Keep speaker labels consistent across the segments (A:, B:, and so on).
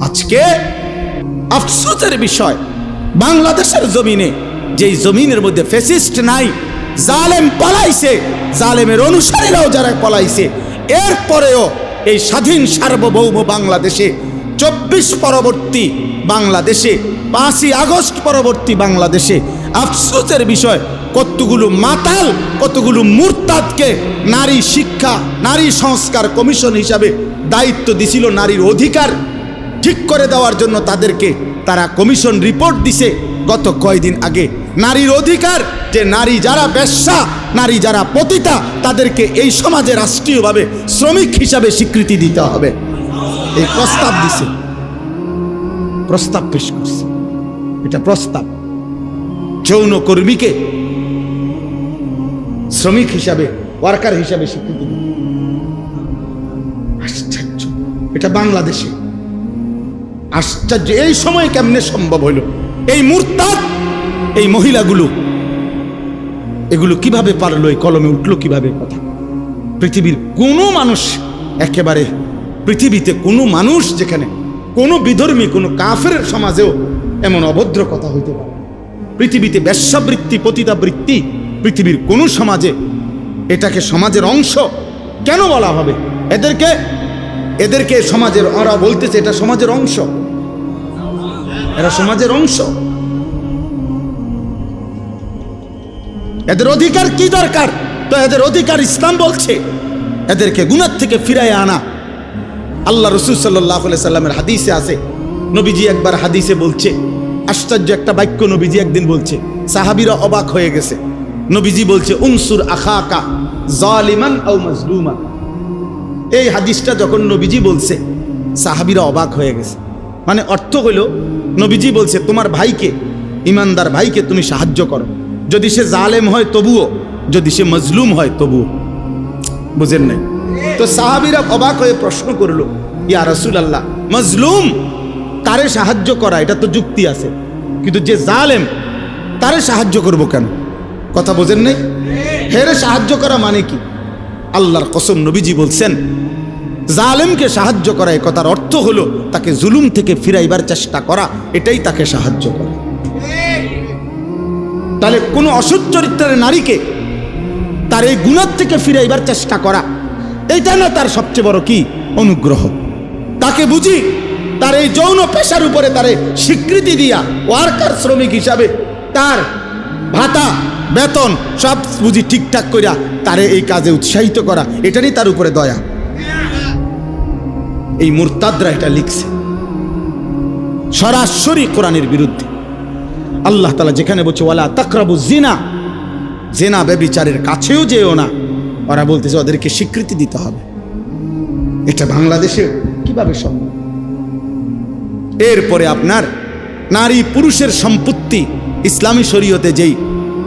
A: আজকে আফসোসের বিষয়, বাংলাদেশের জমিনে যেই জমিনের মধ্যে ফ্যাসিস্ট নাই, জালেম পালাইছে, জালেমের অনুসারীরাও যারা পালাইছে, এরপরেও এই স্বাধীন সার্বভৌম বাংলাদেশে 24 পরবর্তী বাংলাদেশে, 5ই আগস্ট পরবর্তী বাংলাদেশে আফসোসের বিষয়, কতগুলো মাতাল, কতগুলো মুরতাদকে নারী শিক্ষা, নারী সংস্কার কমিশন হিসাবে দায়িত্ব দিছিল নারীর অধিকার ঠিক করে দেওয়ার জন্য। তাদেরকে তারা কমিশন রিপোর্ট দিছে গত কয়েকদিন আগে। নারীর অধিকার, যে নারী যারা বেশ্যা, নারী যারা পতিতা, তাদেরকে এই সমাজে রাষ্ট্রীয়ভাবে শ্রমিক হিসাবে স্বীকৃতি দিতে হবে, এই প্রস্তাব দিছে, প্রস্তাব পেশ করছে। এটা প্রস্তাব, যৌনকর্মীকে শ্রমিক হিসাবে, ওয়ার্কার হিসাবে স্বীকৃতি দিতে। আশ্চর্য, এটা বাংলাদেশে আশ্চর্য। এই সময় কেমনে সম্ভব হইল? এই মুরতাদ, এই মহিলাগুলো এগুলো কিভাবে পারলো, এই কলমে উঠলো কিভাবে কথা? পৃথিবীর কোনো মানুষ, একেবারে পৃথিবীতে কোনো মানুষ, যেখানে কোনো বিধর্মী, কোনো কাফের সমাজেও এমন অভদ্র কথা হইতে পারে। পৃথিবীতে বেশ্যাবৃত্তি, পতিতাবৃত্তি পৃথিবীর কোনো সমাজে, এটাকে সমাজের অংশ কেন বলা হবে? এদেরকে সমাজের, ওরা বলতেছে এটা সমাজের অংশ, এরা সমাজের অংশ। এদের অধিকার কি দরকার? তো এদের অধিকার ইসলাম বলছে এদেরকে গুনাহ থেকে ফিরায় আনা। আল্লাহ রাসূল সাল্লাল্লাহু আলাইহি সাল্লামের হাদিসে আছে, নবীজি একবার হাদিসে বলছে, আশ্চর্য একটা বাক্য নবীজি একদিন বলছে, সাহাবীরা অবাক হয়ে গেছে। নবীজি বলছে, উনসুর আখাকা জালিমান আও মাজলুমান। এই হাদিসটা যখন নবীজি বলছে, সাহাবীরা অবাক হয়ে গেছে। মানে অর্থ হইল, নবীজি বলছে তোমার ভাইকে, ইমানদার ভাইকে তুমি সাহায্য করো, যদি সে জালেম হয় তবুও, যদি সে মজলুম হয় তবুও। বুঝেন নাই? তো সাহাবীরা অবাক হয়ে প্রশ্ন করলো, ইয়া রাসূলুল্লাহ, মজলুম তারে সাহায্য করা এটা তো যুক্তি আছে, কিন্তু যে জালেম তারে সাহায্য করব কেন? কথা বোঝেন নাই? হেরে সাহায্য করা মানে কি? আল্লাহর কসম, নবীজি বলছেন জালেমকে সাহায্য করা, এই কথার অর্থ হলো তাকে জুলুম থেকে ফিরাইবার চেষ্টা করা, এটাই তাকে সাহায্য করা। তাহলে কোনো অসৎ চরিত্রের নারীকে তার এই গুনাহ থেকে ফিরাইবার চেষ্টা করা, এইটা না তার সবচেয়ে বড় কি অনুগ্রহ? তাকে বুঝি তার এই যৌন পেশার উপরে তারে স্বীকৃতি দিয়া ওয়ার্কার, শ্রমিক হিসাবে তার ভাতা, বেতন সব বুঝি ঠিকঠাক করিয়া তারে এই কাজে উৎসাহিত করা, এটারই তার উপরে দয়া। এই মুরতাদরা এটা লিখছে সরাসরি কোরআনের বিরুদ্ধে। আল্লাহ তাআলা যেখানে বলছে ওয়ালা তাকরাবু জিনা, জিনা ব্যভিচারের কাছেও যেও না, ওরা বলতেছে ওদেরকে স্বীকৃতি দিতে হবে। এটা বাংলাদেশে কিভাবে সম্ভব? এরপরে আপনার নারী পুরুষের সম্পত্তি, ইসলামী শরীয়তে যেই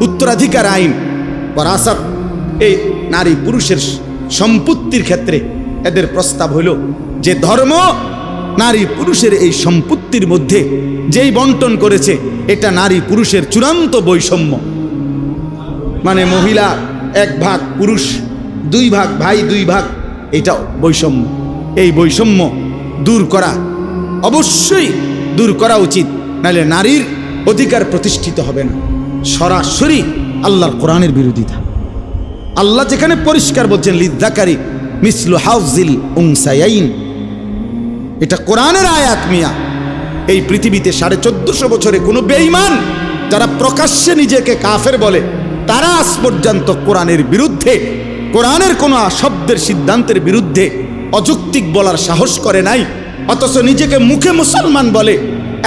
A: উত্তরাধিকার আইন ওয়ারাসাত, এই নারী পুরুষের সম্পত্তির ক্ষেত্রে এদের প্রস্তাব হলো যে ধর্ম নারী পুরুষের এই সম্পত্তির মধ্যে যেই বন্টন করেছে, এটা নারী পুরুষের চূড়ান্ত বৈষম্য। মানে মহিলা 1 ভাগ, পুরুষ 2 ভাগ, ভাই 2 ভাগ, এটা বৈষম্য। এই বৈষম্য দূর করা, অবশ্যই দূর করা উচিত, নাহলে নারীর অধিকার প্রতিষ্ঠিত হবে না। সরাসরি আল্লাহর কোরআনের বিরোধিতা। আল্লাহ যেখানে পরিষ্কার বলছেন লিযযাকারি মিসলু হাযিল উনসায়াইন, এটা কোরআনের আয়াত মিয়া। এই পৃথিবীতে 1450 বছরে কোনো বেঈমান যারা প্রকাশ্যে নিজেকে কাফের বলে, তারা আজ পর্যন্ত কোরআনের বিরুদ্ধে, কোরআনের কোনো শব্দের সিদ্ধান্তের বিরুদ্ধে অযৌক্তিক বলার সাহস করে নাই। অথচ নিজেকে মুখে মুসলমান বলে।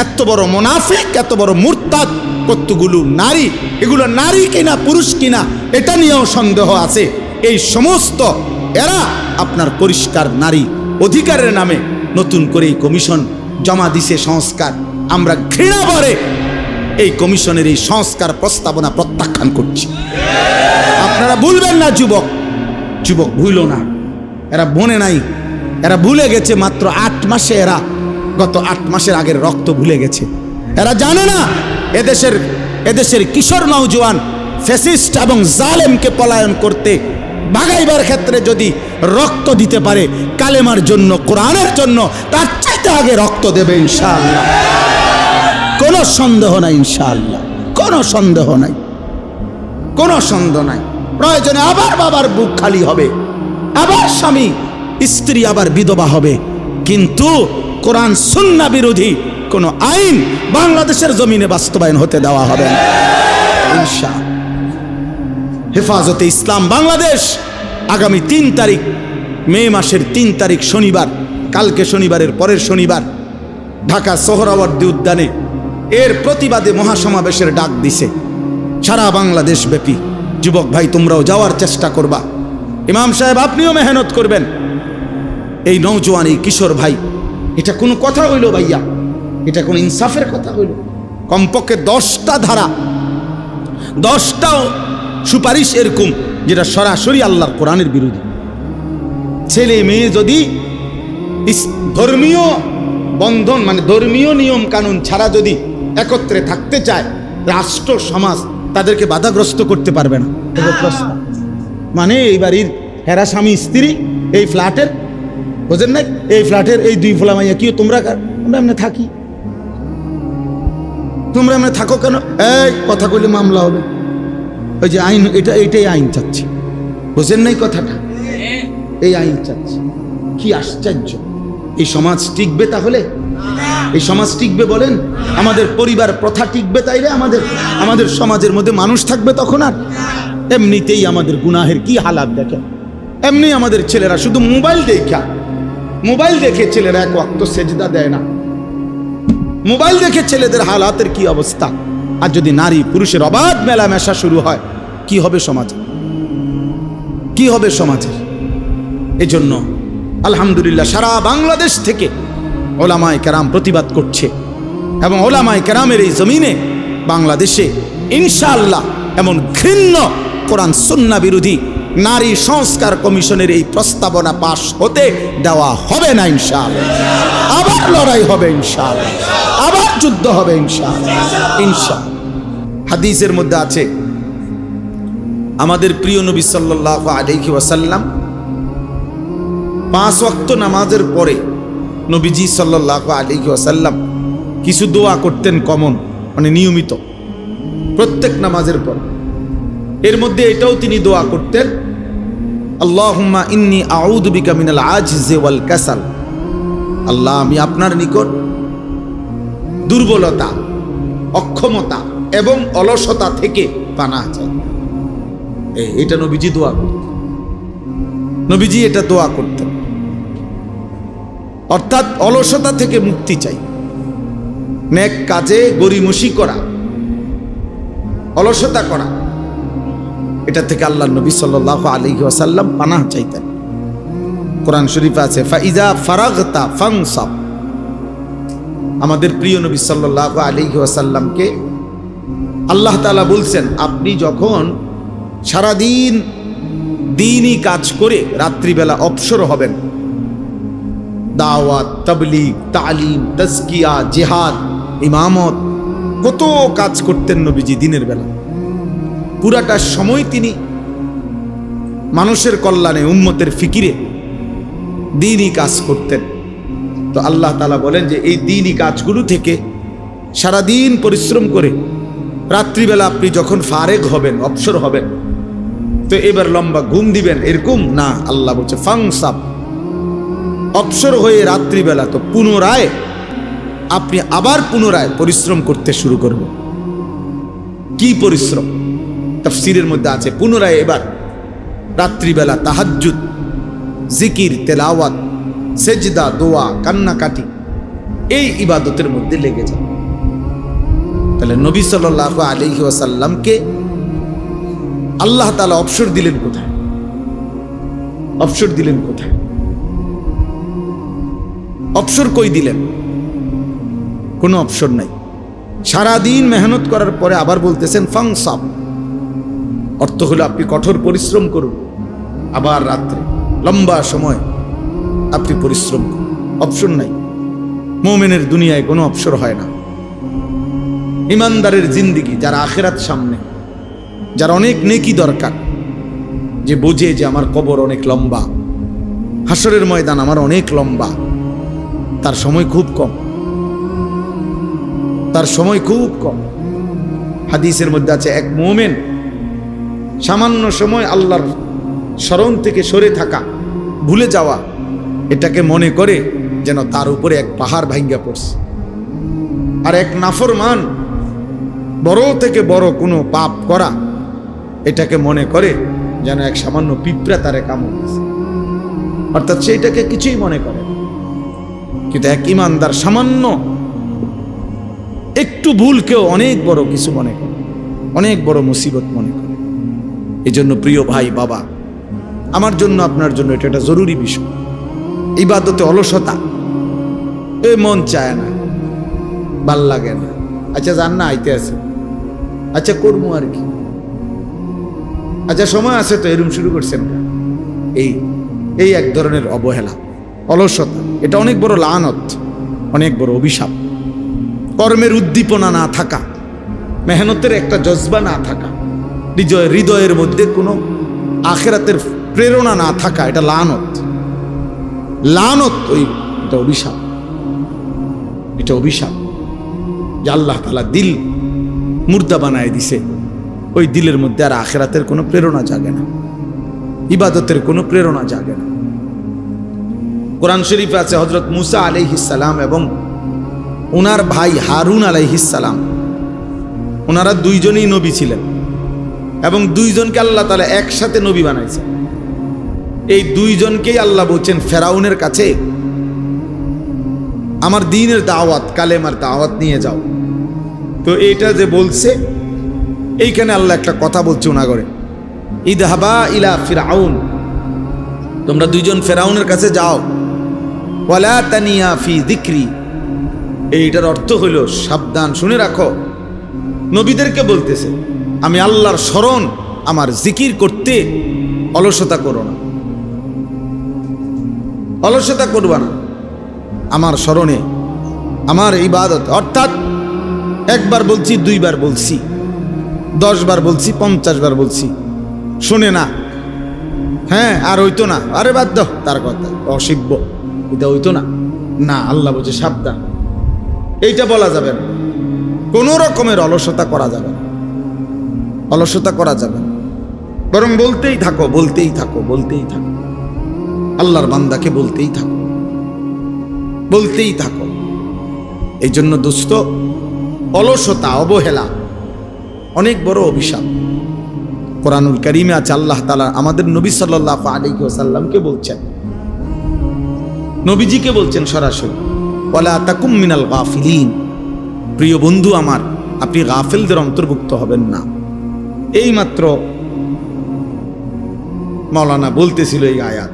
A: এত বড় মুনাফিক, এত বড় মুরতাদ, কতগুলো নারী, এগুলো নারী কিনা পুরুষ কিনা এটা নিয়েও সন্দেহ আছে। এই সমস্ত এরা আপনার পরিষ্কার নারী অধিকারের নামে নতুন করে এই কমিশন জমা দিছে সংস্কার। আমরা ঘৃণা ভরে এই কমিশনের এই সংস্কার প্রস্তাবনা প্রত্যাখ্যান করছি। আপনারা ভুলবেন না, যুবক যুবক ভুলো না, এরা বনে নাই, এরা ভুলে গেছে মাত্র 8 মাসে, এরা গত 8 মাসের আগের রক্ত ভুলে গেছে। এরা জানে না এদেশের কিশোর নওজোয়ান ফ্যাসিস্ট এবং জালেমকে পলায়ন করতে ভাগাইবার ক্ষেত্রে যদি রক্ত দিতে পারে কালেমার জন্য, কোরআনের জন্য, তার চাইতে আগে রক্ত দেবে ইনশাআল্লাহ। কোনো সন্দেহ নাই ইনশাআল্লাহ, কোনো সন্দেহ নাই, কোনো সন্দেহ নাই। প্রয়োজনে আবার বাবার বুক খালি হবে, আবার স্বামী স্ত্রী আবার বিধবা হবে, কিন্তু কোরআন সুন্নাহ বিরোধী কোনো আইন বাংলাদেশের জমিনে বাস্তবায়ন হতে দেওয়া হবে না ইনশাআল্লাহ। হেফাজতে ইসলাম বাংলাদেশ আগামী 3 তারিখ, মে মাসের 3 তারিখ শনিবার, কালকে শনিবারের পরের শনিবার ঢাকা সোহরাওয়ার্দী উদ্যানে এর প্রতিবাদে মহাসমাবেশের ডাক দিছে সারা বাংলাদেশ ব্যাপী। যুবক ভাই, তোমরাও যাওয়ার চেষ্টা করবা। ইমাম সাহেব, আপনিও মেহনত করবেন। এই নওজোয়ান, এই কিশোর ভাই, এটা কোনো কথা হইল ভাইয়া? এটা কোনো ইনসাফের কথা হইল? কমপক্ষে 10টা ধারা, 10টাও সুপারিশ এরকম যেটা সরাসরি আল্লাহর কোরআনের বিরোধী। ছেলে মেয়ে যদি ধর্মীয় বন্ধন মানে ধর্মীয় নিয়ম কানুন ছাড়া যদি একত্রে থাকতে চায়, রাষ্ট্র সমাজ তাদেরকে বাধাগ্রস্ত করতে পারবে না। মানে এই বাড়ির হেরা স্বামী স্ত্রী এই ফ্ল্যাটের, বোঝেন না, এই ফ্ল্যাটের এই 2 ফোলা মাইয়া কি তোমরা এমনি থাকি, তোমরা এমনি থাকো কেন? এই কথা কইলে মামলা হবে। ওই যে আইন, এইটাই আইন চাচ্ছে, বোঝেন নাই কথাটা? এই আইন চাচ্ছে। কি আশ্চর্য! এই সমাজ টিকবে তাহলে? এই সমাজ টিকবে বলেন? আমাদের পরিবার প্রথা টিকবে তাইলে? আমাদের সমাজের মধ্যে মানুষ থাকবে তখন? আর এমনিতেই আমাদের গুনাহের কি হালাত দেখেন। এমনি আমাদের ছেলেরা শুধু মোবাইল দেখে ছেলেরা 1 ওয়াক্ত সেজদা দেয় না। মোবাইল দেখে ছেলেদের হালাতের কি অবস্থা! আর যদি নারী পুরুষের অবাধ মেলামেশা শুরু হয়, কি হবে সমাজে? কি হবে সমাজে? এজন্য আলহামদুলিল্লাহ সারা বাংলাদেশ থেকে ওলামায়ে কেরাম প্রতিবাদ করছে, এবং ওলামায়ে কেরামের এই জমিনে বাংলাদেশে ইনশাআল্লাহ এমন ঘৃণ্য কোরআন সুন্নাহ বিরোধী নারী সংস্কার কমিশনের এই প্রস্তাবনা পাশ হতে দেওয়া হবে না ইনশাআল্লাহ। আবার লড়াই হবে ইনশাআল্লাহ, আবার যুদ্ধ হবে ইনশাআল্লাহ, ইনশাআল্লাহ। হাদিসের মধ্যে আছে, আমাদের প্রিয় নবী সাল্লাল্লাহু আলাইহি ওয়াসাল্লাম 5 ওয়াক্ত নামাজের পরে নবীজি সাল্লাল্লাহু আলাইহি ওয়াসাল্লাম কিছু দোয়া করতেন কমন, মানে নিয়মিত প্রত্যেক নামাজের পর। এর মধ্যে এটাও তিনি দোয়া করতেন, আল্লাহুম্মা ইন্নী আউযু বিকা মিনাল আজজি ওয়াল কাসাল। আল্লাহ, আমি আপনার নিকট দুর্বলতা, অক্ষমতা এবং অলসতা থেকে পানাহ চাই। এটা নবীজি দোয়া করতেন, নবীজি এটা দোয়া করতেন। অর্থাৎ অলসতা থেকে মুক্তি চাই, নেক কাজে গরিমসি করা, অলসতা করা, এটা থেকে আল্লাহ নবী সাল্লাল্লাহু আলাইহি ওয়াসাল্লাম পানাহ চাইতেন। কোরআন শরীফে আছে, ফাইজা ফারাগতা ফানসাব। আমাদের প্রিয় নবী সাল্লাল্লাহু আলাইহি ওয়াসাল্লামকে আল্লাহ তাআলা বলছেন, আপনি যখন সারাদিন দ্বীনি কাজ করে রাত্রিবেলা অবসর হবেন, দাওয়াত, তাবলীগ, তালিম, তাজকিয়া, জিহাদ, ইমামত, কত কাজ করতেন নবীজি দিনের বেলা। পুরাটা সময় তিনি মানুষের কল্যাণে, উম্মতের ফিকিরে দ্বীনি কাজ করতেন। তো আল্লাহ তাআলা বলেন যে এই দ্বীনি কাজগুলো থেকে সারাদিন পরিশ্রম করে রাত্রিবেলা আপনি যখন ফারেগ হবেন, অবসর হবেন, তো এবার লম্বা ঘুম দিবেন এরকম না। আল্লাহ বলছে ফাংসাব, অবসর হয়ে রাত্রিবেলা তো পুনরায় আপনি আবার পুনরায় পরিশ্রম করতে শুরু করবেন। কি পরিশ্রম? তাফসীরের মধ্যে আছে, পুনরায় এবার রাত্রিবেলা তাহাজ্জুদ, জিকির, তেলাওয়াত, সেজদা, দোয়া, কান্নাকাটি, এই ইবাদতের মধ্যে লেগে যান। তাহলে নবী সাল্লাল্লাহু আলাইহি ওয়াসাল্লামকে আল্লাহ তাআলা অবসর দিলেন কোথায়? অবসর দিলেন কোথায়? অবসর কই দিলেন? কোনো অবসর নাই। সারাদিন মেহনত করার পরে আবার বলতেছেন ফাংসাব, অর্থ হলো আপনি কঠোর পরিশ্রম করুন, আবার রাত্রে লম্বা সময় আপনি পরিশ্রম করুন। অবসর নাই। মুমিনের দুনিয়ায় কোনো অবসর হয় না। ইমানদারের জিন্দেগি, যারা আখিরাত সামনে, যার অনেক নেকি দরকার, যে বোঝে যে আমার কবর অনেক লম্বা, হাসরের ময়দান আমার অনেক লম্বা, তার সময় খুব কম, তার সময় খুব কম। হাদিসের মধ্যে আছে এক মুমিন সামান্য সময় আল্লাহর স্মরণ থেকে সরে থাকা, ভুলে যাওয়া, এটাকে মনে করে যেন তার উপরে এক পাহাড় ভাঙ্গা পড়ছে। আর এক নাফরমান বড় থেকে বড় কোনো পাপ করা, এটাকে মনে করে যেন এক সামান্য পিঁপড়া তারে কামড় দিয়েছে, অর্থাৎ সেইটাকে কিছুই মনে করে না। কিন্তু এক ইমানদার সামান্য একটু ভুলকেও অনেক বড় কিছু মনে করে, অনেক বড় মুসিবত মনে করে। এই জন্য প্রিয় ভাই বাবা, আমার জন্য আপনার জন্য এটা একটা জরুরি বিষয়। ইবাদতে অলসতা, এ মন চায় না, ভাল লাগে না, আচ্ছা জান না আইতে আছে, আচ্ছা করবো আর কি, আচ্ছা সময় আছে তো, এরম শুরু করছেন। এই এই এক ধরনের অবহেলা, অলসতা, এটা অনেক বড় লানত, অনেক বড় অভিশাপ। কর্মের উদ্দীপনা না থাকা, মেহনতের একটা জজবা না থাকা, হৃদয়ের মধ্যে কোনো আখিরাতের প্রেরণা না থাকা, এটা লানত, লানত। এটা অভিশাপ, এটা অভিশাপ যে আল্লাহ তাআলা দিল মুর্দা বানায় দিছে। ওই দিলের মধ্যে আর আখিরাতের কোনো প্রেরণা জাগে না, ইবাদতের কোনো প্রেরণা জাগে না। কোরআন শরীফে আছে হযরত মুসা আলাইহিস সালাম এবং ওনার ভাই হারুন আলাইহিস সালাম, ওনারা দুইজনই নবী ছিলেন এবং দুইজনকে আল্লাহ তাআলা একসাথে নবী বানাইছে। এই দুইজনকেই আল্লাহ বলছেন ফেরাউনের কাছে আমার দ্বীনের দাওয়াত, কালেমার দাওয়াত নিয়ে যাও। তো এইটা যে বলছে, এইখানে আল্লাহ একটা কথা বলছে ওনাগরে, ইদহাবা ইলা ফিরআউন, তোমরা দুইজন ফেরাউনের কাছে যাও, ওয়ালা তানিয়া ফি যিকরি। এইটার অর্থ হইল সাবধান, শুনে রাখো। নবীদেরকে বলতেছে আমি আল্লাহর স্মরণ, আমার জিকির করতে অলসতা করো না, অলসতা করবা না আমার স্মরণে, আমার ইবাদত। অর্থাৎ একবার বলছি, দুইবার বলছি, 10 বার বলছি, 50 বার বলছি, শুনে না, হ্যাঁ আর হইতো না, আরে বাদ দাও তার কথা, অসিব্য, এটা হইতো না। না, আল্লাহ বলছে সাবধান, এইটা বলা যাবে না, কোনো রকমের অলসতা করা যাবে না, অলসতা করা যাবে না, বরং বলতেই থাকো, বলতেই থাকো, বলতেই থাকো, আল্লাহর বান্দাকে বলতেই থাকো, বলতেই থাকো। এই জন্য দোস্ত, অলসতা, অবহেলা অনেক বড় অভিশাপ। কোরআনুল কারীমে আছে আল্লাহ তাআলা আমাদের নবী সাল্লাল্লাহু আলাইহি ওয়াসাল্লামকে বলছেন, নবীজিকে বলছেন সরাসরি, ওয়ালা তাকুম মিনাল গাফিলিন, প্রিয় বন্ধু আমার, আপনি গাফিলদের অন্তর্ভুক্ত হবেন না। এইমাত্র মাওলানা বলতেছিল এই আয়াত,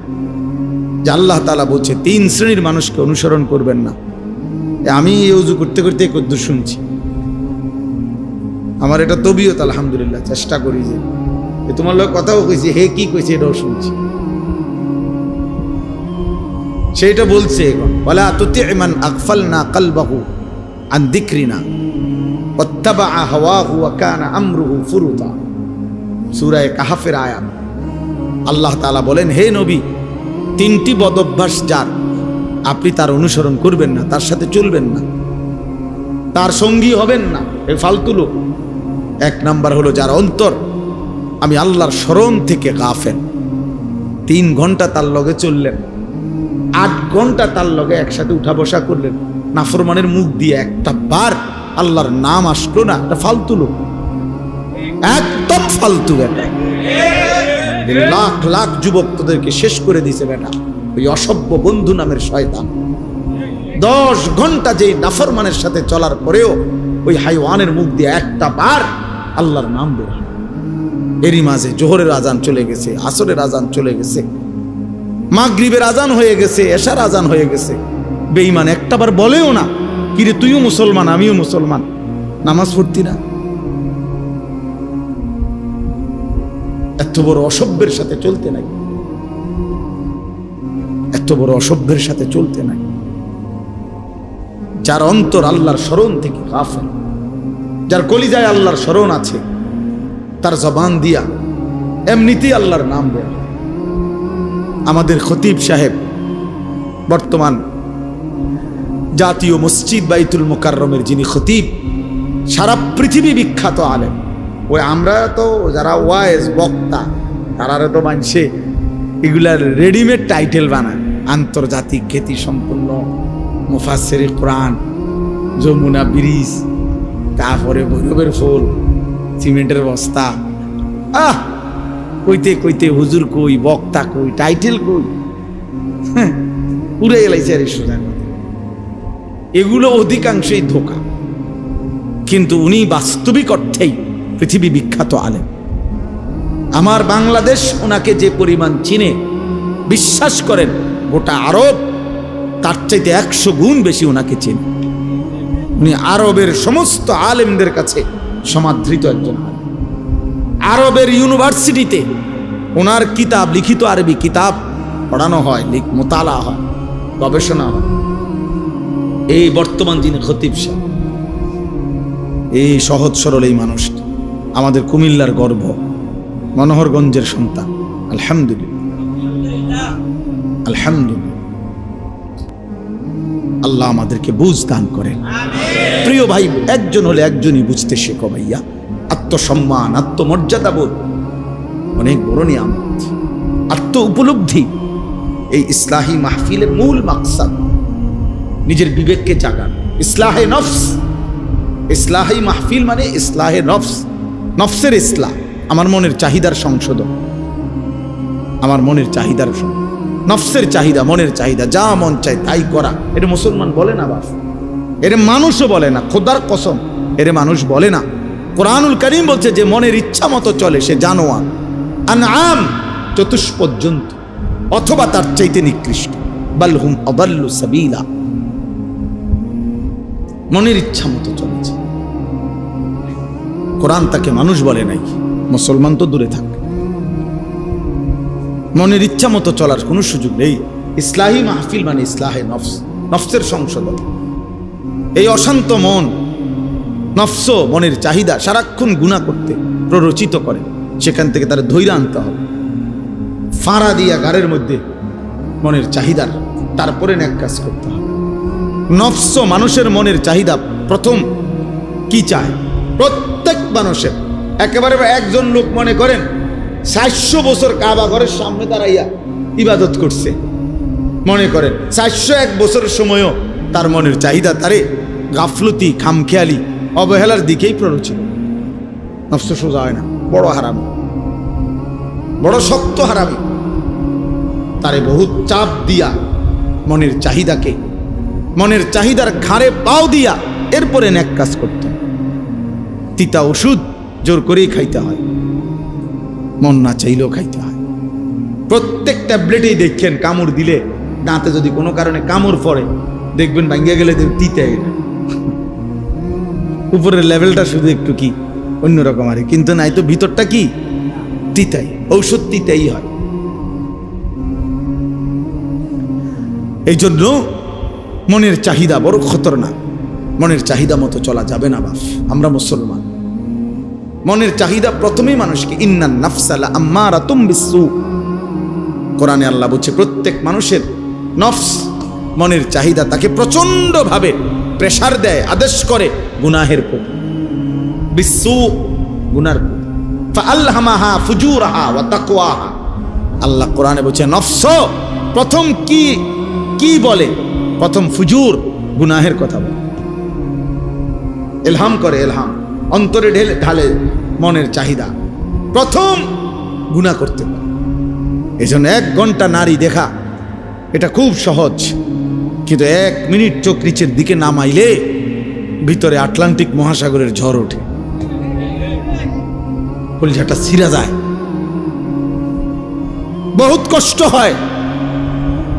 A: যে আল্লাহ তাআলা বলছে 3 শ্রেণীর মানুষকে অনুসরণ করবেন না। আমি এই ওযু করতে করতে কদ্দুর শুনছি, আমার এটা তবিয়ত, আলহামদুলিল্লাহ, চেষ্টা করি যে তোমার লোক কথাও কইছি, হে কি কইছে এটাও শুনছি। সেইটা বলছে, ওয়ালা তুতি মান আগফালনা কলবাহু আন যিকরিনা ওয়াত্তাবা হাওয়াহু ওয়া কানা আমরুহু ফুরুতা। সূরা কাহফের আয়াত। আল্লাহ তাআলা বলেন, হে নবী, 3টি বদ অভ্যাস যার, আপনি তার অনুসরণ করবেন না, তার সাথে চলবেন না, তার সঙ্গী হবেন না, এই ফালতু লোক। 1 নাম্বার হলো যার অন্তর আমি আল্লাহর স্মরণ থেকে গাফেল। 3 ঘন্টা তার লগে চললেন, 8 ঘন্টা তার লগে একসাথে উঠা বসা করলেন, নাফরমানের মুখ দিয়ে একটা বার আল্লাহর নাম আসলো না, এটা ফালতু লোক, একদম ফালতু বেটা। লাখ লাখ যুবক তোদেরকে শেষ করে দিছে বেটা, ওই অসভ্য বন্ধু নামের শয়তান। 10 ঘন্টা যেই নাফরমানের সাথে চলার পরেও ওই হাইওয়ানের মুখ দিয়ে একটা বার আল্লাহর নাম বের হয়। এরই মাঝে জোহরের আজান চলে গেছে, আসরের আজান চলে গেছে, মাগরিবের আজান হয়ে গেছে, এশার আজান হয়ে গেছে। বেঈমান একটাবার বলেও না, কিরে তুইও মুসলমান আমিও মুসলমান, নামাজ পড়তি না। এত বড় অসভ্যের সাথে চলতে নাই, এত বড় অসভ্যের সাথে চলতে নাই। যার অন্তর আল্লাহর স্মরণ থেকে গাফেল, যার কলিজায় আল্লাহর স্মরণ আছে, তার জবান দিয়া এমনিতেই আল্লাহর নাম বের হয়। আমাদের খতিব সাহেব বর্তমান জাতীয় মসজিদ বাইতুল মুকাররমের যিনি খতিব, সারা পৃথিবী বিখ্যাত আলেম। ওই আমরা তো যারা ওয়াইজ বক্তা তারা তো মানছে এগুলার রেডিমেড টাইটেল বানায়, আন্তর্জাতিক খ্যাতি সম্পন্ন মুফাসসিরে কোরআন, যমুনা ব্রিজ, তারপরে ভৈরবের ফুল, সিমেন্টের বস্তা। কইতে কইতে হুজুর কই, বক্তা কই, টাইটেল কই, পুরে এলাইছে আর সোজার কথা। এগুলো অধিকাংশই ধোঁকা, কিন্তু উনি বাস্তবিক অর্থেই পৃথিবী বিখ্যাত আলেম। আমার বাংলাদেশ ওনাকে যে পরিমাণ চিনে, বিশ্বাস করেন গোটা আরব তার চাইতে 100 গুণ বেশি ওনাকে চেনে। উনি আরবের সমস্ত আলেমদের কাছে সমাদৃত একজন আলেম। আরবের ইউনিভার্সিটিতে ওনার কিতাব, লিখিত আরবি কিতাব পড়ানো হয়, মোতালা হয়, গবেষণা হয়। এই বর্তমান যিনি খতিব সাহেব, এই সহজ সরল এই মানুষটি আমাদের কুমিল্লার গর্ব, মনোহরগঞ্জের সন্তান। আলহামদুলিল্লাহ, আলহামদুলিল্লাহ। আল্লাহ আমাদেরকে বুঝ দান করেন। প্রিয় ভাই, একজন হলে একজনই বুঝতে শেখো ভাইয়া। আত্মসম্মান, আত্মমর্যাদা বোধ অনেক বড় নিয়ামত। আত্ম উপলব্ধি এই ইসলাহি মাহফিলের মূল মাকসাদ। নিজের বিবেককে জাগান, ইসলাহে নফস। ইসলাহি মাহফিল মানে ইসলাহে নফস, নফসের ইসলাহ। আমার মনের চাহিদার সংশোধন, আমার মনের চাহিদার, নফসের চাহিদা, মনের চাহিদা, যা মন চায় তাই করা। এটা মুসলমান বলে না বাস, এর মানুষও বলে না, খোদার কসম এর মানুষ বলে না। কোরআনুল কারীম বলছে যে মনের ইচ্ছা মতো চলে সে জানোয়ার, আনআম, চতুষ্পদ জন্তু, অথবা তার চাইতে নিকৃষ্ট। বাল হুম আদাল্লু সাবিলা। মনের ইচ্ছা মতো চলেছে। কোরআন তাকে মানুষ বলে নাই, মুসলমান তো দূরে থাক। মনের ইচ্ছা মতো চলার কোনো সুযোগ নেই। ইসলাহি মাহফিল মানে ইসলাহে নফস, নফসের সংশোধন। এই অশান্ত মন, নফস, মনের চাহিদা সারাক্ষণ গুনাহ করতে প্ররোচিত করে। সেখান থেকে তার ধৈর্য আনতে হবে, ফাঁড়া দিয়া গাড়ের মধ্যে মনের চাহিদার, তারপরে নেক কাজ করতে হবে। নফস, মানুষের মনের চাহিদা প্রথম কি চায়? প্রত্যেক মানুষের একেবারে একজন লোক মনে করেন 400 বছর কাবা ঘরের সামনে দাঁড়াইয়া ইবাদত করছে, মনে করেন 401 বছরের সময়ও তার মনের চাহিদা তারে গাফলতি, খামখেয়ালি, অবহেলার দিকেই প্ররোচিত। নফস সোজা হয় না, বড় হারামি, বড় শক্ত হারামি। তারে বহুত চাপ দিয়া মনের চাহিদাকে, মনের চাহিদার ঘাড়ে পাও দিয়া এরপরে নেক কাজ করতে হয়। তিতা ওষুধ জোর করেই খাইতে হয়, মন না চাইলেও খাইতে হয়। প্রত্যেক ট্যাবলেটেই দেখেন কামড় দিলে, দাঁতে যদি কোনো কারণে কামড় পড়ে দেখবেন ভাঙ্গিয়া গেলে তিতে, উপরের লেভেলটা শুধু একটু কি অন্যরকম আর, কিন্তু নাই তো ভিতরটা কি তিতাই, ঔষধ তিতাই হয়। এই জন্য মনের চাহিদা বড় খতরনাক। মনের চাহিদা মতো চলা যাবে না বাপ। আমরা মুসলমান, মনের চাহিদা প্রথমেই মানুষকে, ইন্নান নাফসা লাআম্মারাতুম বিসসু। কোরআনে আল্লাহ বলছে প্রত্যেক মানুষের নফস, মনের চাহিদা তাকে প্রচন্ড ভাবে প্রেসার দেয়, আদেশ করে গুনাহের প্রতি, বিসসু, গুনার প্রতি। ফাআলহামাহা ফুজুরাহা ওয়া তাকওয়াহা। আল্লাহ কোরআনে বলছে নফস প্রথম কি বলে? প্রথম ফুজুর, গুনাহের কথা বলে, ইলহাম করে, ইলহাম অন্তরে ঢালে মনের চাহিদা, প্রথম গুনাহ করতে পারে। এই জন্য 1 ঘন্টা নারী দেখা এটা খুব সহজ, কিন্তু 1 মিনিট চোখ নিচের দিকে নামাইলে ভিতরে আটলান্টিক মহাসাগরের ঝড় ওঠে, কলিজাটা ছিঁড়া যায়, বহুত কষ্ট হয়,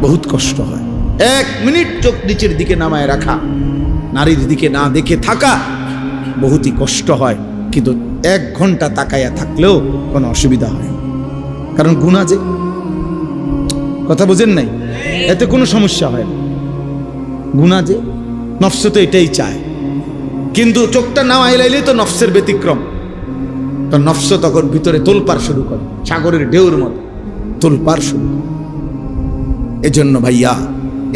A: বহুত কষ্ট হয়। 1 মিনিট চোখ নিচের দিকে নামায় রাখা, নারীর দিকে না দেখে থাকা বহুতই কষ্ট হয়, কিন্তু 1 ঘন্টা তাকাইয়া থাকলেও কোনো অসুবিধা হয় না। কারণ গুনাহ যে, কথা বুঝেন নাই, এতে কোনো সমস্যা হয় না। গুনাহ যে, নফস তো এটাই চায়, কিন্তু চোখটা না আইলাইলে তো নফসের ব্যতিক্রম। তো নফস তখন ভিতরে তোলপার শুরু করে, সাগরের ঢেউর মতো তোলপার শুরু করে। এজন্য ভাইয়া,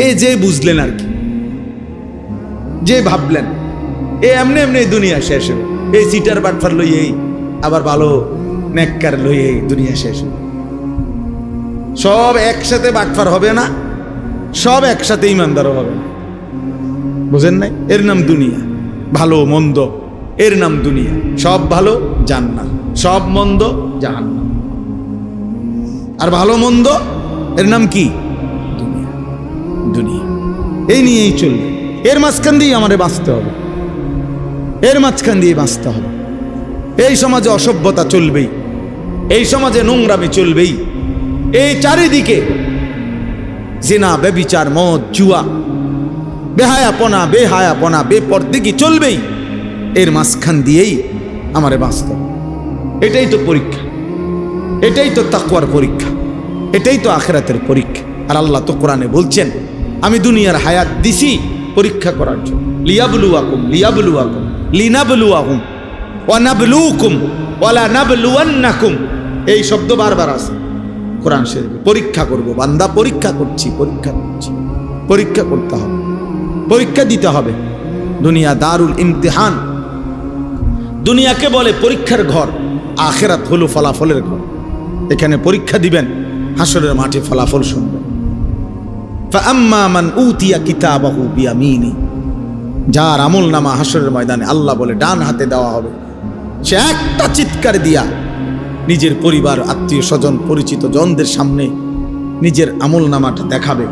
A: এ যে বুঝলেন আর কি, যে ভাবলেন এ এমনি এমনি দুনিয়া শেষ হবে, এই সিটার বাটফার লইয়েই আবার ভালো নেককার লইয়েই দুনিয়া শেষ হবে। সব একসাথে বাটফার হবে না, সব একসাথে ইমানদারও হবে না। বুঝেন নাই? এর নাম দুনিয়া। ভালো মন্দ এর নাম দুনিয়া। সব ভালো জান্নাত, সব মন্দ জাহান্নাম। আর ভালো মন্দ এর নাম কি? দুনিয়া। দুনিয়া এই নিয়েই চলবে। এর মাঝখান দিয়ে আমাদের বাঁচতে হবে, এর মাঝখান দিয়ে বাঁচতে হবে। এই সমাজে অসভ্যতা চলবেই, এই সমাজে নোংরামি চলবেই, এই চারিদিকে জিনা, ব্যভিচার, মদ, জুয়া, বেহায়াপনা, বেহায়াপনা, বেপরদিকি চলবেই। এর মাঝখান দিয়েই আমারে বাঁচতে হবে। এটাই তো পরীক্ষা, এটাই তো তাকওয়ার পরীক্ষা, এটাই তো আখিরাতের পরীক্ষা। আর আল্লাহ তো কোরআনে বলছেন, আমি দুনিয়ার হায়াত দিছি পরীক্ষা করার জন্য। লিয়াবলুয়াকুম লিয়াবলুয়াকুম লিনাবলুয়াহুম ওয়া নাবলুকুম ওয়ালা নাবলুয়ান্নাকুম। এই শব্দ বারবার আছে কোরআন শরীফে। পরীক্ষা করব বান্দা, পরীক্ষা করছি, পরীক্ষা করছি। পরীক্ষা করতে হবে, পরীক্ষা দিতে হবে। দুনিয়া দারুল ইমতিহান। দুনিয়াকে বলে পরীক্ষার ঘর, আখিরাত হলো ফলাফলের ঘর। এখানে পরীক্ষা দিবেন, হাসরের মাঠে ফলাফল শুনবেন। ফাআম্মা মান উতিয়া কিতাবাহু বিয়ামিনি, যার আমল নামা হাসরের ময়দানে আল্লাহ বলে ডান হাতে দেওয়া হবে, সে একটা চিৎকার দিয়া নিজের পরিবার, আত্মীয় স্বজন, পরিচিত জনদের সামনে নিজের আমল নামাটা দেখাবে।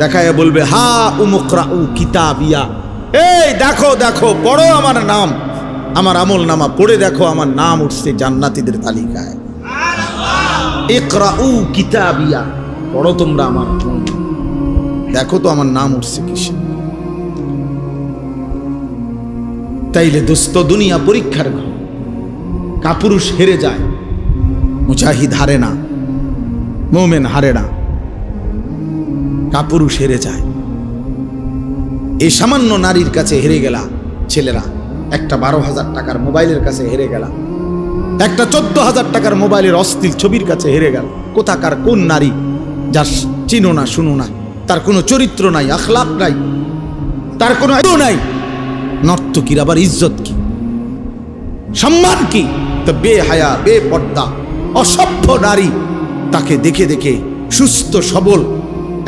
A: দেখায় বলবে, হা উমুকরাউ কিতাবিয়া, এই দেখো দেখো, পড়ো আমার নাম, আমার আমল নামা পড়ে দেখো, আমার নাম উঠছে জান্নাতীদের তালিকায়। ইকরাউ কিতাবিয়া, পড়ো তোমরা আমার আমল, দেখো তো আমার নাম উঠছে কিসে। তাইলে দোস্ত, দুনিয়া পরীক্ষার ঘর। কাপুরুষ হেরে যায়, মুজাহিদ হারে না, মুমিন হারে না। কাপুরুষ হেরে যায়। এই সামান্য নারীর কাছে হেরে গেলা ছেলেরা, একটা 12,000 টাকার মোবাইলের কাছে হেরে গেলা, একটা 14,000 টাকার মোবাইলের অশ্লীল ছবির কাছে হেরে গেল। কোথাকার কোন নারী, যার চিনো না, শুনো না, তার কোনো চরিত্র নাই, আখলাক নাই, তার কোনো নাই। নর্তকীর আবার ইজ্জত কি, সম্মান কি? তো বেহায়া, বেপর্দা, অসভ্য নারী, তাকে দেখে দেখে সুস্থ সবল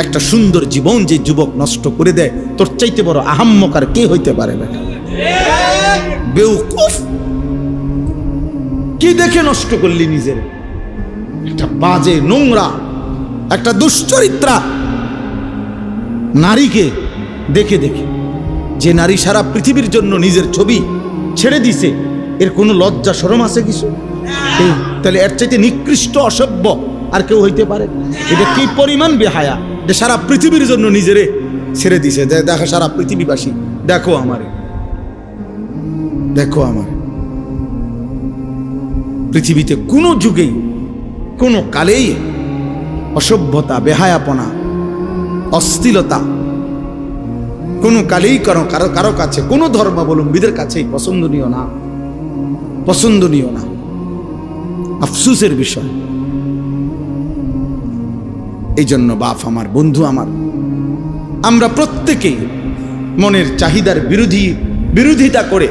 A: একটা সুন্দর জীবন যে যুবক নষ্ট করে দেয়, তোর চাইতে বড় আহাম্মক আর কে হইতে পারে? বেউকুফ, কি দেখে নষ্ট করলি নিজের? একটা বাজে, নোংরা, একটা দুশ্চরিত্রা নারীকে দেখে দেখে, যে নারী সারা পৃথিবীর জন্য নিজের ছবি ছেড়ে দিছে, এর কোনো লজ্জা শরম আছে কিছু? তাহলে এর চাইতে নিকৃষ্ট, অসভ্য আর কেউ হইতে পারে? এটা কি পরিমাণ বেহায়া, যে সারা পৃথিবীর জন্য নিজেরে ছেড়ে দিছে। দেখো সারা পৃথিবীবাসী, দেখো আমারে, দেখো আমার। পৃথিবীতে কোনো যুগেই, কোনো কালেই অসভ্যতা, বেহায়াপনা, অশ্লীলতা কোনো কালেই কারো কারো কাছে, কোনো ধর্মাবলম্বীদের কাছেই পছন্দনীয় না, পছন্দনীয় না। আফসোসের বিষয়। এই জন্য বাপ আমার, বন্ধু আমার, আমরা প্রত্যেকেই মনের চাহিদার বিরোধিতা করে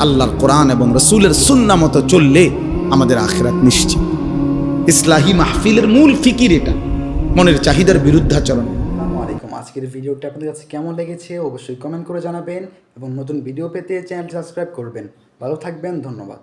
A: আল্লাহর কোরআন এবং রসুলের সুন্নাহ মতো চললে আমাদের আখিরাত নিশ্চিত। ইসলাহি মাহফিলের মূল ফিকির এটা, মনের চাহিদার বিরুদ্ধাচরণ।
B: আজকের ভিডিওটা আপনাদের কাছে কেমন লেগেছে অবশ্যই কমেন্ট করে জানাবেন এবং নতুন ভিডিও পেতে চ্যানেল সাবস্ক্রাইব করবেন। ভালো থাকবেন, ধন্যবাদ।